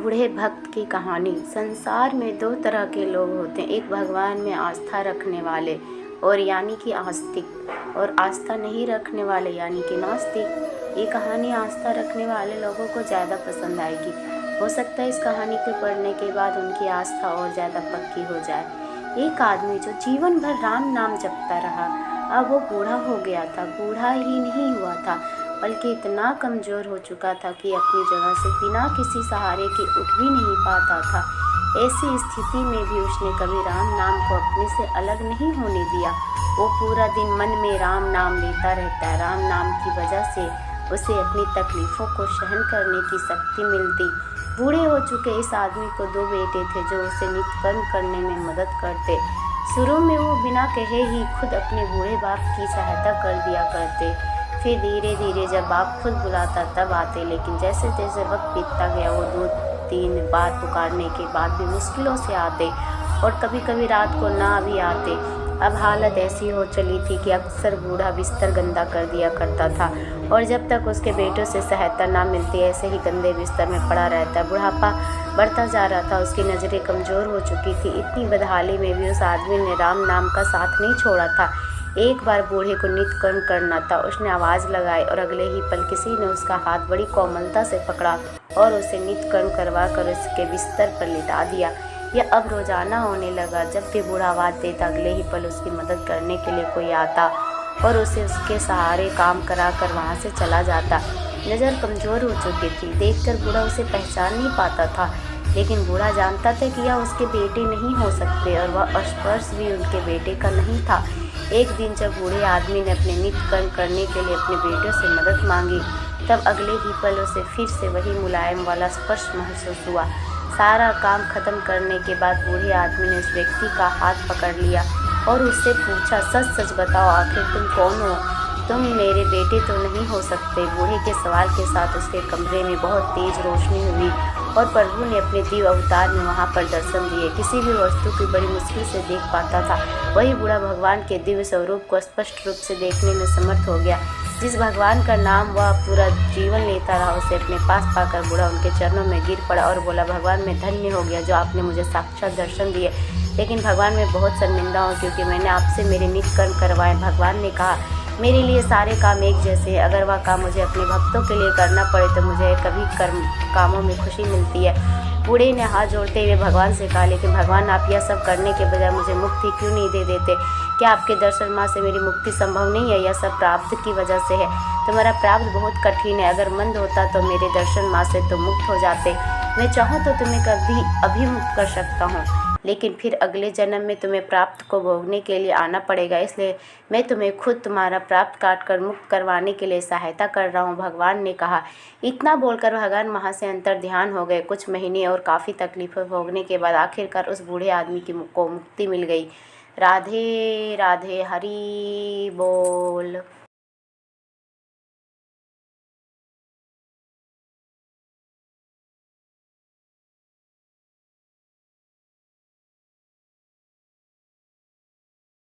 बूढ़े भक्त की कहानी। संसार में दो तरह के लोग होते हैं, एक भगवान में आस्था रखने वाले और यानी कि आस्तिक, और आस्था नहीं रखने वाले यानी कि नास्तिक। ये कहानी आस्था रखने वाले लोगों को ज़्यादा पसंद आएगी। हो सकता है इस कहानी को पढ़ने के बाद उनकी आस्था और ज़्यादा पक्की हो जाए। एक आदमी जो जीवन भर राम नाम जपता रहा, अब वो बूढ़ा हो गया था। बूढ़ा ही नहीं हुआ था बल्कि इतना कमज़ोर हो चुका था कि अपनी जगह से बिना किसी सहारे के उठ भी नहीं पाता था। ऐसी स्थिति में भी उसने कभी राम नाम को अपने से अलग नहीं होने दिया। वो पूरा दिन मन में राम नाम लेता रहता है। राम नाम की वजह से उसे अपनी तकलीफ़ों को सहन करने की शक्ति मिलती। बूढ़े हो चुके इस आदमी को दो बेटे थे जो उसे नित्य कर्म करने में मदद करते। शुरू में वो बिना कहे ही खुद अपने बूढ़े बाप की सहायता कर दिया करते। फिर धीरे धीरे जब बाप खुद बुलाता तब आते, लेकिन जैसे जैसे वक्त बीतता गया वो 2-3 बार पुकारने के बाद भी मुश्किलों से आते और कभी कभी रात को ना भी आते। अब हालत ऐसी हो चली थी कि अक्सर बूढ़ा बिस्तर गंदा कर दिया करता था और जब तक उसके बेटों से सहायता ना मिलती ऐसे ही गंदे बिस्तर में पड़ा रहता। बुढ़ापा बढ़ता जा रहा था, उसकी नज़रें कमज़ोर हो चुकी थी। इतनी बदहाली में भी उस आदमी ने राम नाम का साथ नहीं छोड़ा था। एक बार बूढ़े को नित्य कर्म करना था। उसने आवाज़ लगाई और अगले ही पल किसी ने उसका हाथ बड़ी कोमलता से पकड़ा और उसे नित्य कर्म करवा कर उसके बिस्तर पर लिटा दिया। यह अब रोज़ाना होने लगा। जब भी बूढ़ा आवाज़ देता अगले ही पल उसकी मदद करने के लिए कोई आता और उसे उसके सहारे काम करा कर वहाँ से चला जाता। नज़र कमज़ोर हो चुकी थी, देखकर बूढ़ा उसे पहचान नहीं पाता था, लेकिन बूढ़ा जानता था कि यह उसके बेटे नहीं हो सकते और वह स्पर्श भी उनके बेटे का नहीं था। एक दिन जब बूढ़े आदमी ने अपने नित्य कर्म करने के लिए अपने बेटों से मदद मांगी, तब अगले ही पल उसे फिर से वही मुलायम वाला स्पर्श महसूस हुआ। सारा काम खत्म करने के बाद बूढ़े आदमी ने उस व्यक्ति का हाथ पकड़ लिया और उससे पूछा, सच सच बताओ, आखिर तुम कौन हो? तुम मेरे बेटे तो नहीं हो सकते। बूढ़े के सवाल के साथ उसके कमरे में बहुत तेज रोशनी हुई और प्रभु ने अपने दिव्य अवतार में वहाँ पर दर्शन दिए। किसी भी वस्तु की बड़ी मुश्किल से देख पाता था, वही बूढ़ा भगवान के दिव्य स्वरूप को स्पष्ट रूप से देखने में समर्थ हो गया। जिस भगवान का नाम वह पूरा जीवन लेता रहा, उसे अपने पास पाकर बूढ़ा उनके चरणों में गिर पड़ा और बोला, भगवान मैं धन्य हो गया जो आपने मुझे साक्षात दर्शन दिए, लेकिन भगवान मैं बहुत शर्मिंदा हूँ क्योंकि मैंने आपसे मेरे नित्य कर्म करवाए। भगवान ने कहा, मेरे लिए सारे काम एक जैसे हैं। अगर वह काम मुझे अपने भक्तों के लिए करना पड़े तो मुझे कभी कामों में खुशी मिलती है। बूढ़े ने हाथ जोड़ते हुए भगवान से कहा, लेकिन भगवान आप यह सब करने के बजाय मुझे मुक्ति क्यों नहीं दे देते? क्या आपके दर्शन माँ से मेरी मुक्ति संभव नहीं है? यह सब प्राप्त की वजह से है। तुम्हारा प्राप्त बहुत कठिन है। अगर मंद होता तो मेरे दर्शन माँ से तुम मुक्त हो जाते। मैं चाहूँ तो तुम्हें कभी अभिमुक्त कर सकता हूँ, लेकिन फिर अगले जन्म में तुम्हें प्राप्त को भोगने के लिए आना पड़ेगा। इसलिए मैं तुम्हें खुद तुम्हारा प्राप्त काट कर मुक्त करवाने के लिए सहायता कर रहा हूँ, भगवान ने कहा। इतना बोलकर भगवान वहाँ से अंतर ध्यान हो गए। कुछ महीने और काफ़ी तकलीफ़ें भोगने के बाद आखिरकार उस बूढ़े आदमी को मुक्ति मिल गई। राधे राधे, हरि बोल।